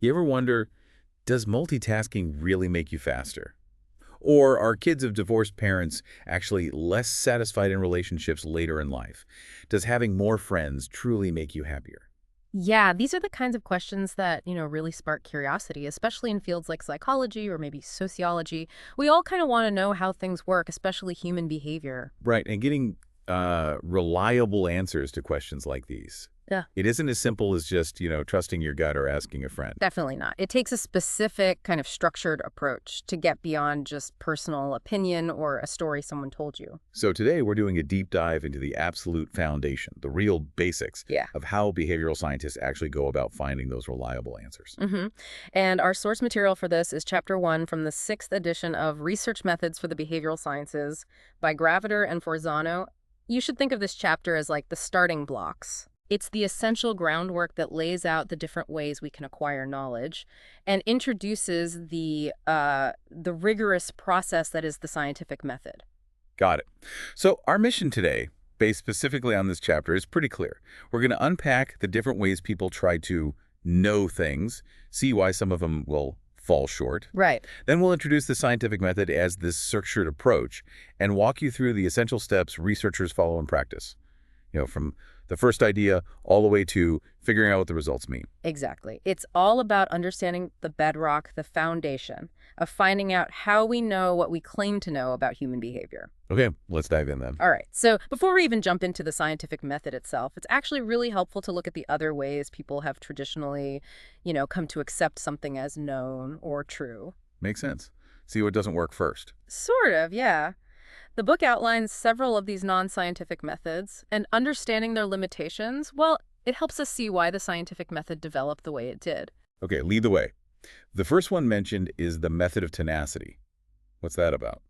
You ever wonder, does multitasking really make you faster? Or are kids of divorced parents actually less satisfied in relationships later in life? Does having more friends truly make you happier? Yeah, these are the kinds of questions that, really spark curiosity, especially in fields like psychology or maybe sociology. We all kind of want to know how things work, especially human behavior. Right, and getting reliable answers to questions like these. Yeah. It isn't as simple as just, trusting your gut or asking a friend. Definitely not. It takes a specific kind of structured approach to get beyond just personal opinion or a story someone told you. So today we're doing a deep dive into the absolute foundation, the real basics Yeah. of how behavioral scientists actually go about finding those reliable answers. And our source material for this is Chapter 1 from the 6th edition of Research Methods for the Behavioral Sciences by Graviter and Forzano. You should think of this chapter as like the starting blocks. It's the essential groundwork that lays out the different ways we can acquire knowledge and introduces the rigorous process that is the scientific method. Got it. So our mission today, based specifically on this chapter, is pretty clear. We're going to unpack the different ways people try to know things, see why some of them will fall short. Right. Then we'll introduce the scientific method as this structured approach and walk you through the essential steps researchers follow in practice. From the first idea all the way to figuring out what the results mean. Exactly. It's all about understanding the bedrock, the foundation of finding out how we know what we claim to know about human behavior. Okay, let's dive in then. All right. So before we even jump into the scientific method itself, it's actually really helpful to look at the other ways people have traditionally, come to accept something as known or true. Makes sense. See what doesn't work first. Sort of, yeah. The book outlines several of these non-scientific methods, and understanding their limitations, well, it helps us see why the scientific method developed the way it did. Okay, lead the way. The first one mentioned is the method of tenacity. What's that about?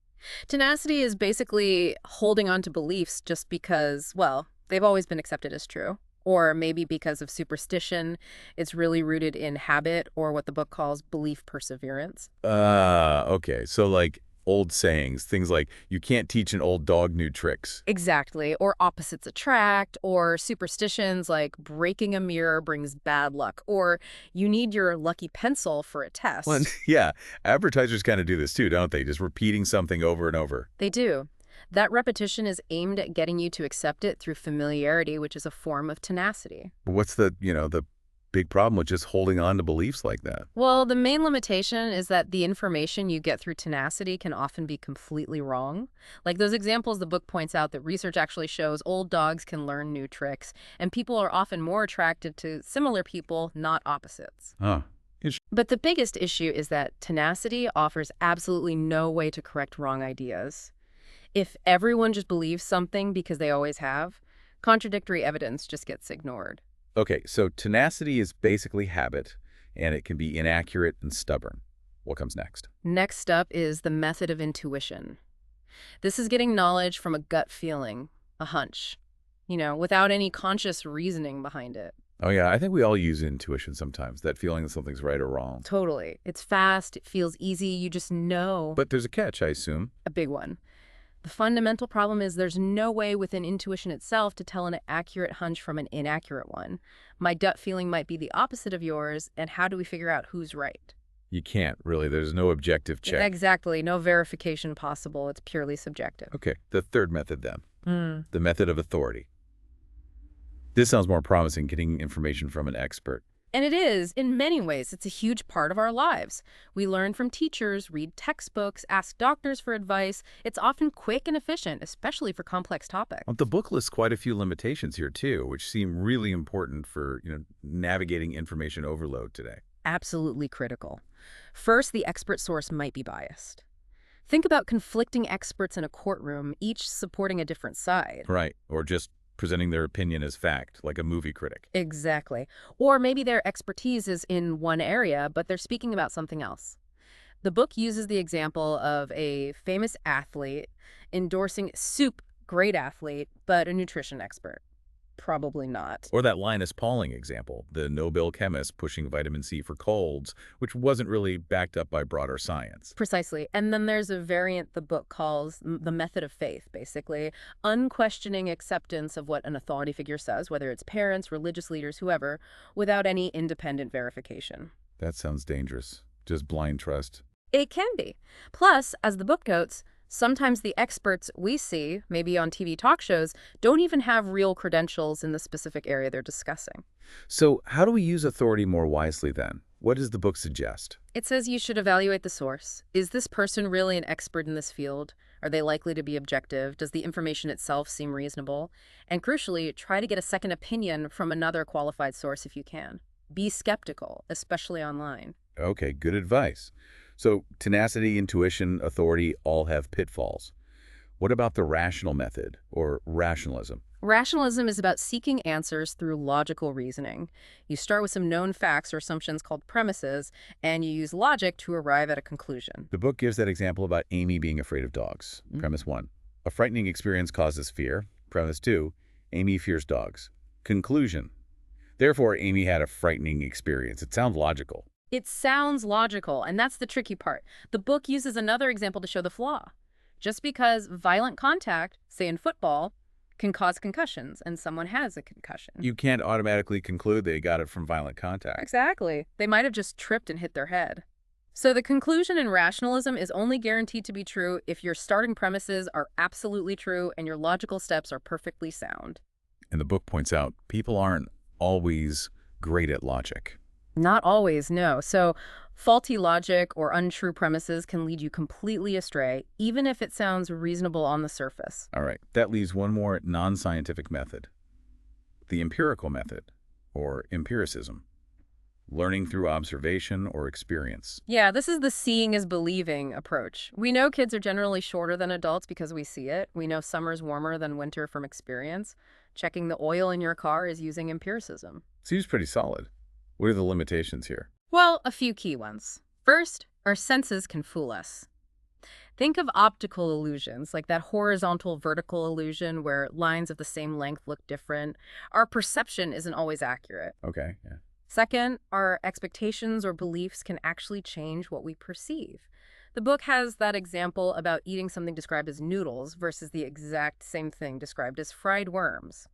Tenacity is basically holding on to beliefs just because, well, they've always been accepted as true. Or maybe because of superstition, it's really rooted in habit or what the book calls belief perseverance. Okay. So like old sayings, things like, you can't teach an old dog new tricks. Exactly. Or opposites attract, or superstitions like breaking a mirror brings bad luck, or you need your lucky pencil for a Well, and test. yeah, advertisers kind of do this too, don't they? Just repeating something over and over. They do. That repetition is aimed at getting you to accept it through familiarity, which is a form of tenacity. But what's the big problem with just holding on to beliefs like that? Well, the main limitation is that the information you get through tenacity can often be completely wrong. Like those examples the book points out that research actually shows old dogs can learn new tricks, and people are often more attracted to similar people, not opposites. Huh. But the biggest issue is that tenacity offers absolutely no way to correct wrong ideas. If everyone just believes something because they always have, contradictory evidence just gets ignored. Okay, so tenacity is basically habit, and it can be inaccurate and stubborn. What comes next? Next up is the method of intuition. This is getting knowledge from a gut feeling, a hunch, without any conscious reasoning behind it. Oh yeah, I think we all use intuition sometimes, that feeling that something's right or wrong. Totally. It's fast, it feels easy, you just know. But there's a catch, I assume. A big one. The fundamental problem is there's no way within intuition itself to tell an accurate hunch from an inaccurate one. My gut feeling might be the opposite of yours, and how do we figure out who's right? You can't, really. There's no objective check. Exactly. No verification possible. It's purely subjective. Okay, the third method then. The method of authority. This sounds more promising, getting information from an expert. And it is, in many ways, it's a huge part of our lives. We learn from teachers, read textbooks, ask doctors for advice. It's often quick and efficient, especially for complex topics. Well, the book lists quite a few limitations here, too, which seem really important for, navigating information overload today. Absolutely critical. First, the expert source might be biased. Think about conflicting experts in a courtroom, each supporting a different side. Right, or just presenting their opinion as fact, like a movie critic. Exactly. Or maybe their expertise is in one area, but they're speaking about something else. The book uses the example of a famous athlete endorsing soup, great athlete, but a nutrition expert. Probably not. Or that Linus Pauling example, the Nobel chemist pushing vitamin C for colds, which wasn't really backed up by broader science. Precisely. And then there's a variant the book calls the method of faith, basically. Unquestioning acceptance of what an authority figure says, whether it's parents, religious leaders, whoever, without any independent verification. That sounds dangerous. Just blind trust. It can be. Plus, as the book notes, sometimes the experts we see, maybe on TV talk shows, don't even have real credentials in the specific area they're discussing. So how do we use authority more wisely then? What does the book suggest? It says you should evaluate the source. Is this person really an expert in this field? Are they likely to be objective? Does the information itself seem reasonable? And crucially, try to get a second opinion from another qualified source if you can. Be skeptical, especially online. Okay, good advice. So tenacity, intuition, authority all have pitfalls. What about the rational method, or rationalism? Rationalism is about seeking answers through logical reasoning. You start with some known facts or assumptions called premises, and you use logic to arrive at a conclusion. The book gives that example about Amy being afraid of dogs. Premise 1. A frightening experience causes fear. Premise 2. Amy fears dogs. Conclusion. Therefore, Amy had a frightening experience. It sounds logical. It sounds logical, and that's the tricky part. The book uses another example to show the flaw. Just because violent contact, say in football, can cause concussions, and someone has a concussion. You can't automatically conclude they got it from violent contact. Exactly. They might have just tripped and hit their head. So the conclusion in rationalism is only guaranteed to be true if your starting premises are absolutely true and your logical steps are perfectly sound. And the book points out people aren't always great at logic. Not always, no. So faulty logic or untrue premises can lead you completely astray, even if it sounds reasonable on the surface. All right, that leaves one more non-scientific method. The empirical method, or empiricism. Learning through observation or experience. Yeah, this is the seeing is believing approach. We know kids are generally shorter than adults because we see it. We know summer's warmer than winter from experience. Checking the oil in your car is using empiricism. Seems pretty solid. What are the limitations here? Well, a few key ones. First, our senses can fool us. Think of optical illusions, like that horizontal-vertical illusion where lines of the same length look different. Our perception isn't always accurate. Okay, yeah. Second, our expectations or beliefs can actually change what we perceive. The book has that example about eating something described as noodles versus the exact same thing described as fried worms.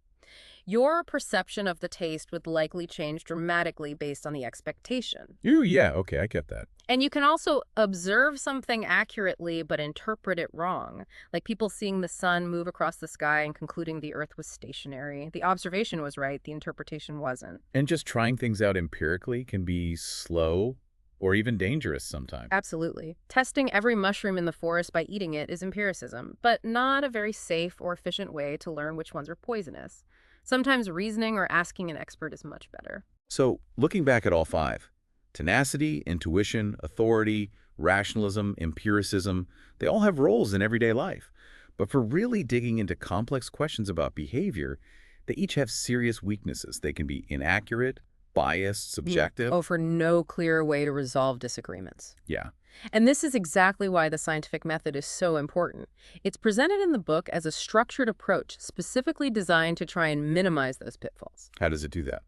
Your perception of the taste would likely change dramatically based on the expectation. Yeah, okay, I get that. And you can also observe something accurately but interpret it wrong, like people seeing the sun move across the sky and concluding the earth was stationary. The observation was right, the interpretation wasn't. And just trying things out empirically can be slow or even dangerous sometimes. Absolutely. Testing every mushroom in the forest by eating it is empiricism, but not a very safe or efficient way to learn which ones are poisonous. Sometimes reasoning or asking an expert is much better. So, looking back at all five, tenacity, intuition, authority, rationalism, empiricism, they all have roles in everyday life. But for really digging into complex questions about behavior, they each have serious weaknesses. They can be inaccurate, biased, subjective. Offer no clear way to resolve disagreements. Yeah. And this is exactly why the scientific method is so important. It's presented in the book as a structured approach specifically designed to try and minimize those pitfalls. How does it do that?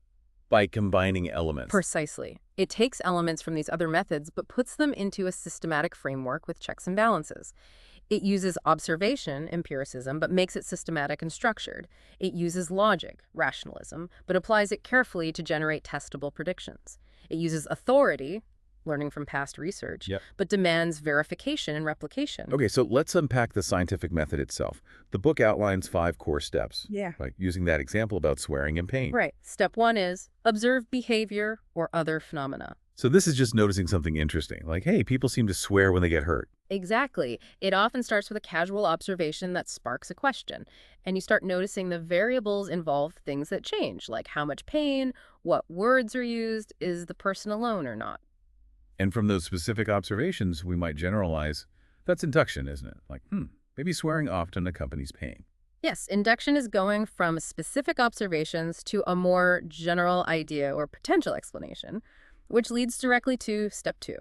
By combining elements. Precisely. It takes elements from these other methods but puts them into a systematic framework with checks and balances. It uses observation, empiricism, but makes it systematic and structured. It uses logic, rationalism, but applies it carefully to generate testable predictions. It uses authority, learning from past research, but demands verification and replication. Okay, so let's unpack the scientific method itself. The book outlines 5 core steps. Like using that example about swearing in pain. Right. Step 1 is observe behavior or other phenomena. So this is just noticing something interesting, like, hey, people seem to swear when they get hurt. Exactly. It often starts with a casual observation that sparks a question, and you start noticing the variables involve things that change, like how much pain, what words are used, is the person alone or not. And from those specific observations, we might generalize, that's induction, isn't it? Like, maybe swearing often accompanies pain. Yes, induction is going from specific observations to a more general idea or potential explanation, which leads directly to step 2.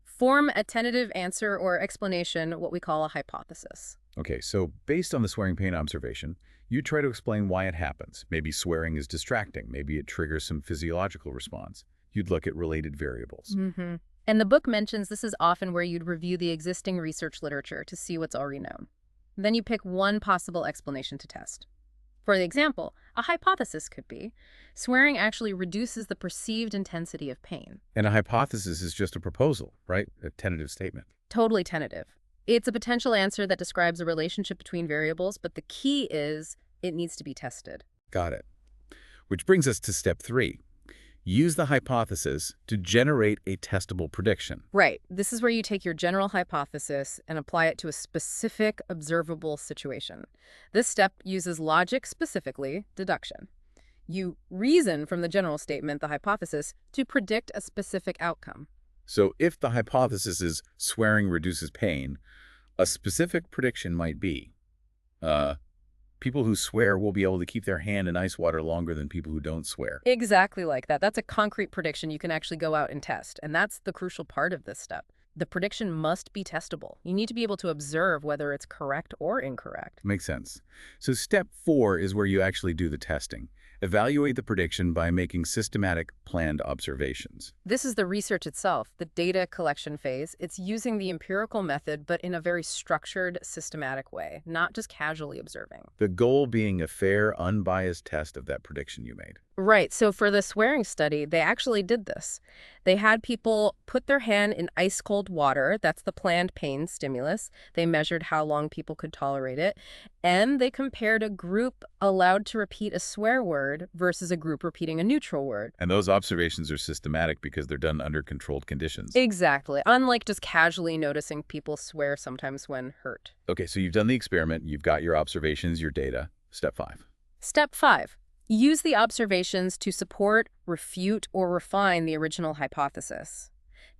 Form a tentative answer or explanation, what we call a hypothesis. Okay, so based on the swearing pain observation, you try to explain why it happens. Maybe swearing is distracting. Maybe it triggers some physiological response. You'd look at related variables. And the book mentions this is often where you'd review the existing research literature to see what's already known. Then you pick one possible explanation to test. For example, a hypothesis could be, swearing actually reduces the perceived intensity of pain. And a hypothesis is just a proposal, right? A tentative statement. Totally tentative. It's a potential answer that describes a relationship between variables, but the key is it needs to be tested. Got it. Which brings us to step 3. Use the hypothesis to generate a testable prediction. Right. This is where you take your general hypothesis and apply it to a specific observable situation. This step uses logic, specifically deduction. You reason from the general statement, the hypothesis, to predict a specific outcome. So if the hypothesis is swearing reduces pain, a specific prediction might be, people who swear will be able to keep their hand in ice water longer than people who don't swear. Exactly like that. That's a concrete prediction you can actually go out and test. And that's the crucial part of this step. The prediction must be testable. You need to be able to observe whether it's correct or incorrect. Makes sense. So step 4 is where you actually do the testing. Evaluate the prediction by making systematic, planned observations. This is the research itself, the data collection phase. It's using the empirical method, but in a very structured, systematic way, not just casually observing. The goal being a fair, unbiased test of that prediction you made. Right. So for the swearing study, they actually did this. They had people put their hand in ice cold water. That's the planned pain stimulus. They measured how long people could tolerate it. And they compared a group allowed to repeat a swear word versus a group repeating a neutral word. And those observations are systematic because they're done under controlled conditions. Exactly. Unlike just casually noticing people swear sometimes when hurt. Okay, so you've done the experiment. You've got your observations, your data. Step 5. Step 5. Use the observations to support, refute, or refine the original hypothesis.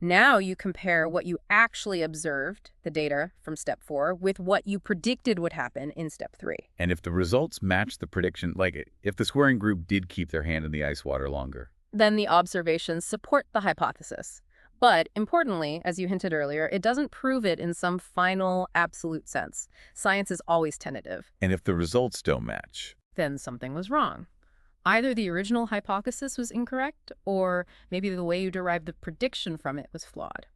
Now you compare what you actually observed, the data from step 4, with what you predicted would happen in step 3. And if the results match the prediction, like if the swearing group did keep their hand in the ice water longer, then the observations support the hypothesis. But importantly, as you hinted earlier, it doesn't prove it in some final, absolute sense. Science is always tentative. and if the results don't match, Then something was wrong. Either the original hypothesis was incorrect, or maybe the way you derived the prediction from it was flawed.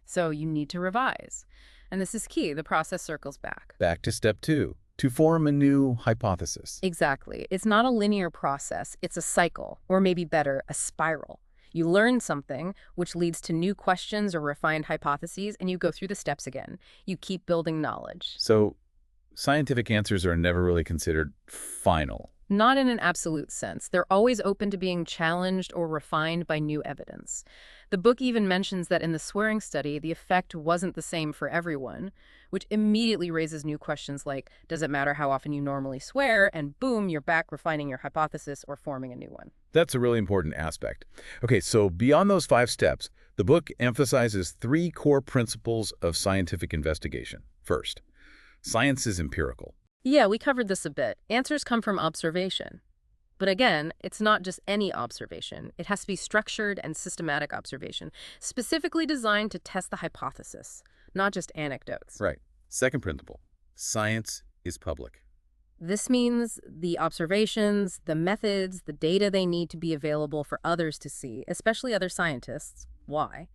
So you need to revise. And this is key. The process circles back. back to step 2, to form a new hypothesis. Exactly. It's not a linear process. It's a cycle, or maybe better, a spiral. You learn something, which leads to new questions or refined hypotheses, and you go through the steps again. You keep building knowledge. So scientific answers are never really considered final. Not in an absolute sense. They're always open to being challenged or refined by new evidence. The book even mentions that in the swearing study, the effect wasn't the same for everyone, which immediately raises new questions like, does it matter how often you normally swear? And boom, you're back refining your hypothesis or forming a new one. That's a really important aspect. Okay, so beyond those 5 steps, the book emphasizes 3 core principles of scientific investigation. First, science is empirical. Yeah, we covered this a bit. Answers come from observation. But again, it's not just any observation. It has to be structured and systematic observation, specifically designed to test the hypothesis, not just anecdotes. Right. Second principle, science is public. This means the observations, the methods, the data they need to be available for others to see, especially other scientists. Why?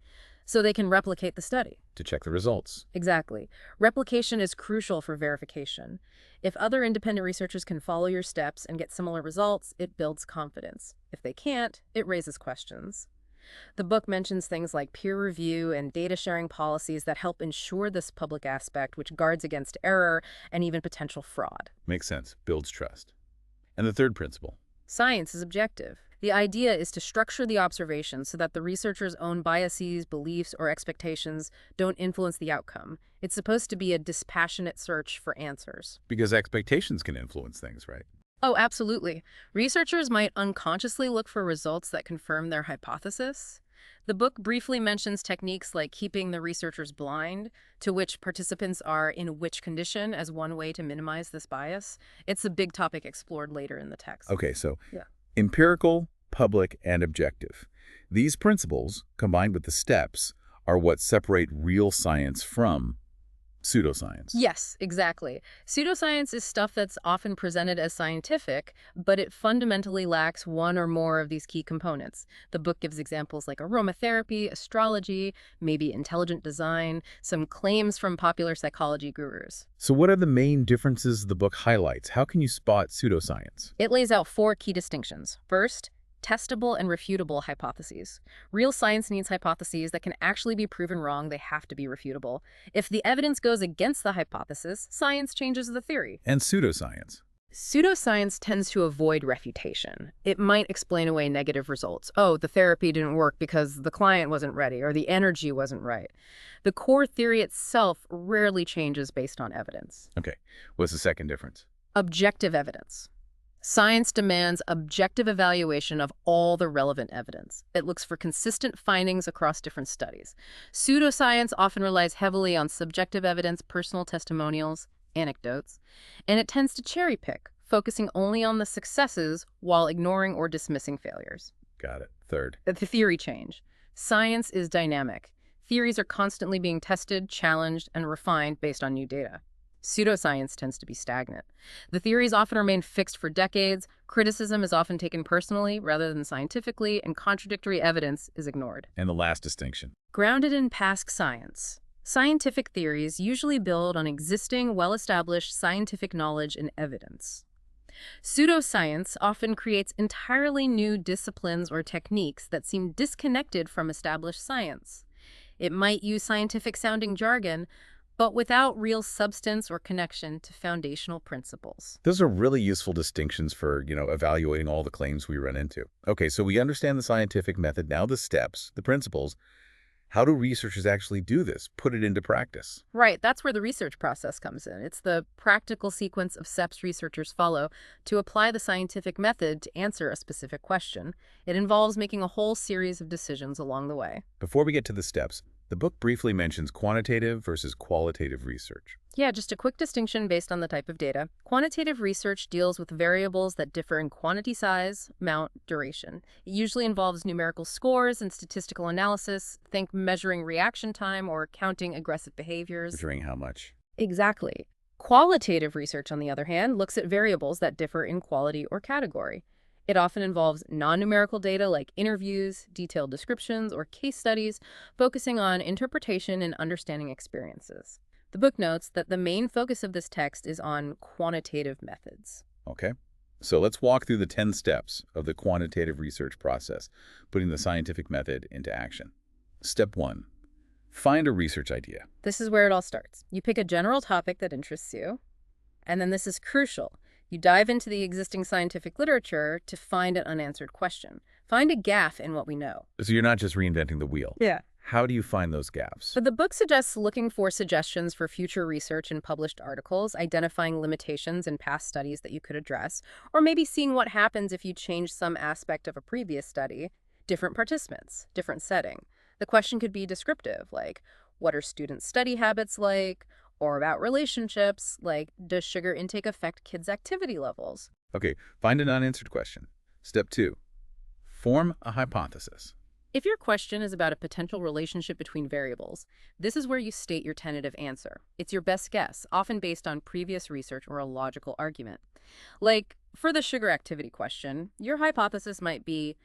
So they can replicate the study. To check the results. Exactly. Replication is crucial for verification. If other independent researchers can follow your steps and get similar results, it builds confidence. If they can't, it raises questions. The book mentions things like peer review and data sharing policies that help ensure this public aspect, which guards against error and even potential fraud. Makes sense. Builds trust. And the third principle. Science is objective. The idea is to structure the observations so that the researcher's own biases, beliefs, or expectations don't influence the outcome. It's supposed to be a dispassionate search for answers. Because expectations can influence things, right? Oh, absolutely. Researchers might unconsciously look for results that confirm their hypothesis. The book briefly mentions techniques like keeping the researchers blind, to which participants are in which condition, as one way to minimize this bias. It's a big topic explored later in the text. Okay, so Yeah. empirical, public, and objective. These principles, combined with the steps, are what separate real science from Pseudoscience. Yes, exactly. Pseudoscience is stuff that's often presented as scientific, but it fundamentally lacks one or more of these key components. The book gives examples like aromatherapy, astrology, maybe intelligent design, some claims from popular psychology gurus. So what are the main differences the book highlights? How can you spot pseudoscience? It lays out four key distinctions. First, testable and refutable hypotheses. Real science needs hypotheses that can actually be proven wrong. They have to be refutable. If the evidence goes against the hypothesis, science changes the theory. And pseudoscience. Pseudoscience tends to avoid refutation. It might explain away negative results. Oh, the therapy didn't work because the client wasn't ready or the energy wasn't right. The core theory itself rarely changes based on evidence. Okay, what's the second difference? Objective evidence. Science demands objective evaluation of all the relevant evidence. It looks for consistent findings across different studies. Pseudoscience often relies heavily on subjective evidence, personal testimonials, anecdotes, and it tends to cherry pick, focusing only on the successes while ignoring or dismissing failures. Got it. Third. The theory change. Science is dynamic. Theories are constantly being tested, challenged, and refined based on new data. Pseudoscience tends to be stagnant. The theories often remain fixed for decades, criticism is often taken personally rather than scientifically, and contradictory evidence is ignored. And the last distinction. Grounded in past science. Scientific theories usually build on existing, well-established scientific knowledge and evidence. Pseudoscience often creates entirely new disciplines or techniques that seem disconnected from established science. It might use scientific-sounding jargon, but without real substance or connection to foundational principles. Those are really useful distinctions for, evaluating all the claims we run into. Okay, so we understand the scientific method, now the steps, the principles. How do researchers actually do this, put it into practice? Right, that's where the research process comes in. It's the practical sequence of steps researchers follow to apply the scientific method to answer a specific question. It involves making a whole series of decisions along the way. Before we get to the steps, the book briefly mentions quantitative versus qualitative research. Yeah, just a quick distinction based on the type of data. Quantitative research deals with variables that differ in quantity, size, amount, duration. It usually involves numerical scores and statistical analysis. Think measuring reaction time or counting aggressive behaviors. Measuring how much? Exactly. Qualitative research, on the other hand, looks at variables that differ in quality or category. It often involves non-numerical data like interviews, detailed descriptions, or case studies, focusing on interpretation and understanding experiences. The book notes that the main focus of this text is on quantitative methods. Okay, so let's walk through the 10 steps of the quantitative research process, putting the scientific method into action. Step 1. Find a research idea. This is where it all starts. You pick a general topic that interests you, and then this is crucial. You dive into the existing scientific literature to find an unanswered question. Find a gaffe in what we know. So you're not just reinventing the wheel. Yeah. How do you find those gaps? But the book suggests looking for suggestions for future research in published articles, identifying limitations in past studies that you could address, or maybe seeing what happens if you change some aspect of a previous study, different participants, different setting. The question could be descriptive, like, what are student study habits like? Or about relationships, like, does sugar intake affect kids' activity levels? Okay, find an unanswered question. Step 2. Form a hypothesis. If your question is about a potential relationship between variables, this is where you state your tentative answer. It's your best guess, often based on previous research or a logical argument. Like, for the sugar activity question, your hypothesis might be,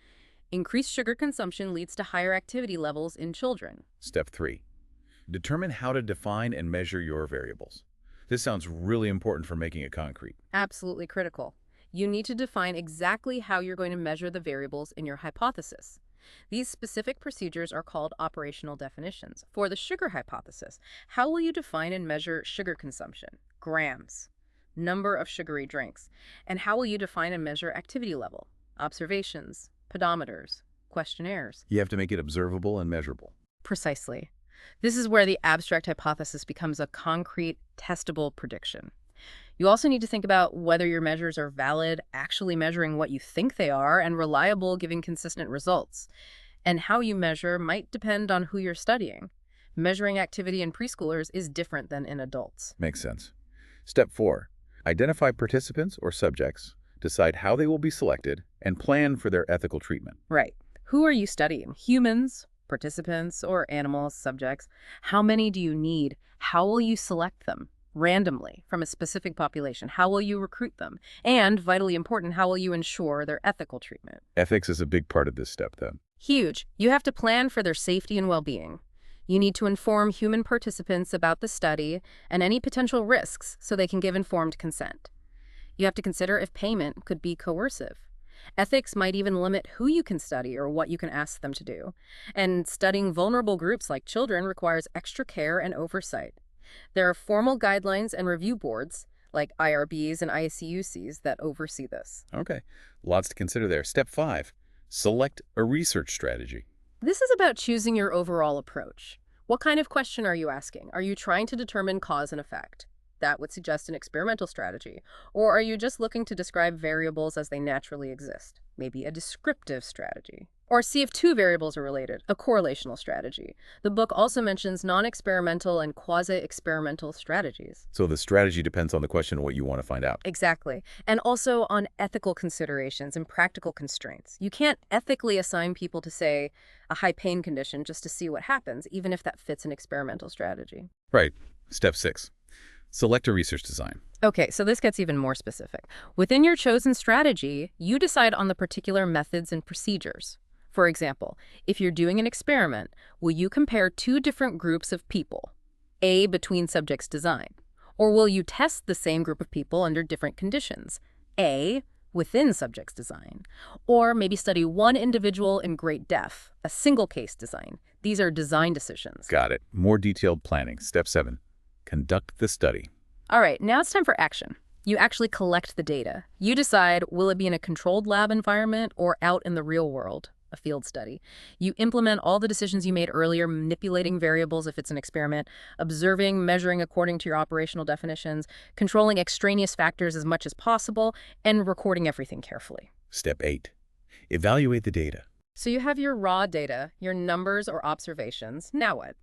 increased sugar consumption leads to higher activity levels in children. Step 3. Determine how to define and measure your variables. This sounds really important for making it concrete. Absolutely critical. You need to define exactly how you're going to measure the variables in your hypothesis. These specific procedures are called operational definitions. For the sugar hypothesis, how will you define and measure sugar consumption? Grams, number of sugary drinks. And how will you define and measure activity level? Observations, pedometers, questionnaires. You have to make it observable and measurable. Precisely. This is where the abstract hypothesis becomes a concrete, testable prediction. You also need to think about whether your measures are valid, actually measuring what you think they are, and reliable, giving consistent results. And how you measure might depend on who you're studying. Measuring activity in preschoolers is different than in adults. Makes sense. Step 4. Identify participants or subjects, decide how they will be selected, and plan for their ethical treatment. Right. Who are you studying? Humans Participants or animals, subjects. How many do you need? How will you select them? Randomly from a specific population. How will you recruit them? And, vitally important, how will you ensure their ethical treatment? Ethics is a big part of this step, then. Huge. You have to plan for their safety and well-being. You need to inform human participants about the study and any potential risks so they can give informed consent. You have to consider if payment could be coercive. Ethics might even limit who you can study or what you can ask them to do. And studying vulnerable groups like children requires extra care and oversight. There are formal guidelines and review boards, like IRBs and ICUCs, that oversee this. Okay, lots to consider there. Step 5, select a research strategy. This is about choosing your overall approach. What kind of question are you asking? Are you trying to determine cause and effect? That would suggest an experimental strategy. Or are you just looking to describe variables as they naturally exist? Maybe a descriptive strategy. Or see if two variables are related, a correlational strategy. The book also mentions non-experimental and quasi-experimental strategies. So the strategy depends on the question of what you want to find out. Exactly. And also on ethical considerations and practical constraints. You can't ethically assign people to, say, a high pain condition just to see what happens, even if that fits an experimental strategy. Right. Step 6, select a research design. Okay, so this gets even more specific. Within your chosen strategy, you decide on the particular methods and procedures. For example, if you're doing an experiment, will you compare two different groups of people, A, between subjects' design? Or will you test the same group of people under different conditions, A, within subjects' design? Or maybe study one individual in great depth, a single case design. These are design decisions. Got it. More detailed planning. Step 7, conduct the study. All right, now it's time for action. You actually collect the data. You decide, will it be in a controlled lab environment or out in the real world? A field study. You implement all the decisions you made earlier, manipulating variables if it's an experiment, observing, measuring according to your operational definitions, controlling extraneous factors as much as possible, and recording everything carefully. Step 8, evaluate the data. So you have your raw data, your numbers or observations. Now what?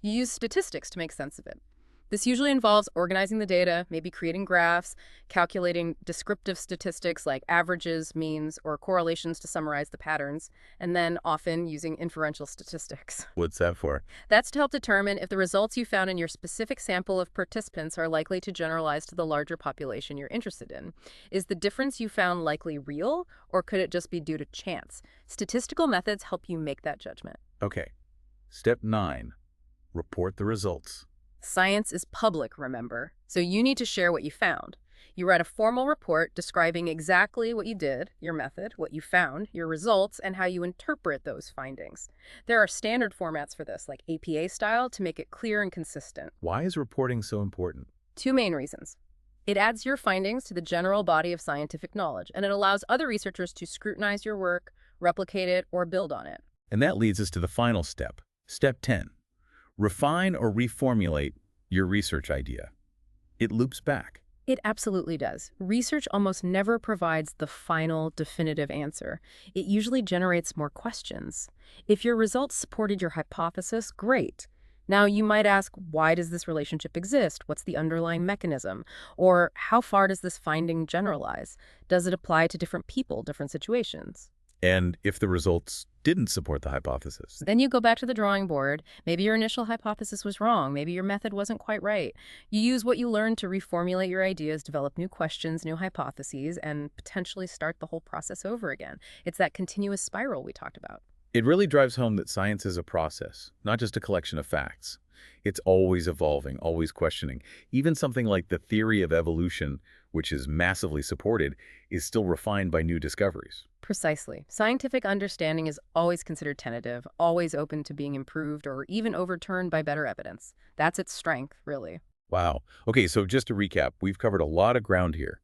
You use statistics to make sense of it. This usually involves organizing the data, maybe creating graphs, calculating descriptive statistics like averages, means, or correlations to summarize the patterns, and then often using inferential statistics. What's that for? That's to help determine if the results you found in your specific sample of participants are likely to generalize to the larger population you're interested in. Is the difference you found likely real, or could it just be due to chance? Statistical methods help you make that judgment. Okay. Step 9, report the results. Science is public, remember, so you need to share what you found. You write a formal report describing exactly what you did, your method, what you found, your results, and how you interpret those findings. There are standard formats for this, like APA style, to make it clear and consistent. Why is reporting so important? 2 main reasons. It adds your findings to the general body of scientific knowledge, and it allows other researchers to scrutinize your work, replicate it, or build on it. And that leads us to the final step. Step 10, refine or reformulate your research idea. It loops back. It absolutely does. Research almost never provides the final, definitive answer. It usually generates more questions. If your results supported your hypothesis, great. Now, you might ask, why does this relationship exist? What's the underlying mechanism? Or how far does this finding generalize? Does it apply to different people, different situations? And if the results didn't support the hypothesis? Then you go back to the drawing board. Maybe your initial hypothesis was wrong. Maybe your method wasn't quite right. You use what you learned to reformulate your ideas, develop new questions, new hypotheses, and potentially start the whole process over again. It's that continuous spiral we talked about. It really drives home that science is a process, not just a collection of facts. It's always evolving, always questioning. Even something like the theory of evolution, which is massively supported, is still refined by new discoveries. Precisely. Scientific understanding is always considered tentative, always open to being improved or even overturned by better evidence. That's its strength, really. Wow. Okay, so just to recap, we've covered a lot of ground here.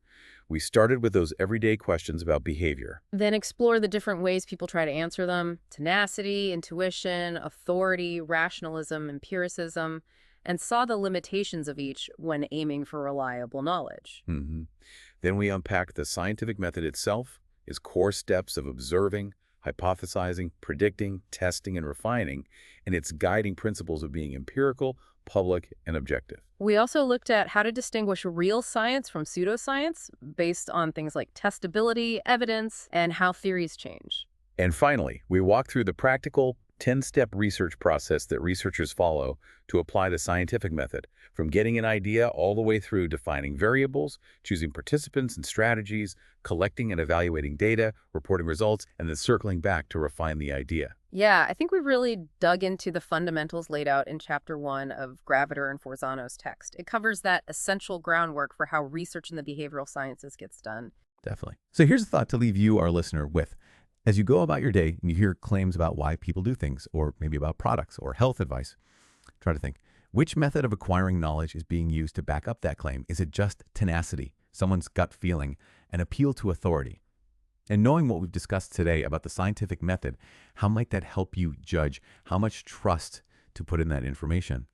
We started with those everyday questions about behavior. Then explore the different ways people try to answer them: tenacity, intuition, authority, rationalism, empiricism, and saw the limitations of each when aiming for reliable knowledge. Then we unpacked the scientific method itself, its core steps of observing, hypothesizing, predicting, testing, and refining, and its guiding principles of being empirical, public, and objective. We also looked at how to distinguish real science from pseudoscience based on things like testability, evidence, and how theories change. And finally, we walked through the practical, 10-step research process that researchers follow to apply the scientific method, from getting an idea all the way through defining variables, choosing participants and strategies, collecting and evaluating data, reporting results, and then circling back to refine the idea. Yeah, I think we've really dug into the fundamentals laid out in Chapter 1 of Graviter and Forzano's text. It covers that essential groundwork for how research in the behavioral sciences gets done. Definitely. So here's a thought to leave you, our listener, with. As you go about your day and you hear claims about why people do things, or maybe about products or health advice, try to think, which method of acquiring knowledge is being used to back up that claim? Is it just tenacity, someone's gut feeling, an appeal to authority? And knowing what we've discussed today about the scientific method, how might that help you judge how much trust to put in that information?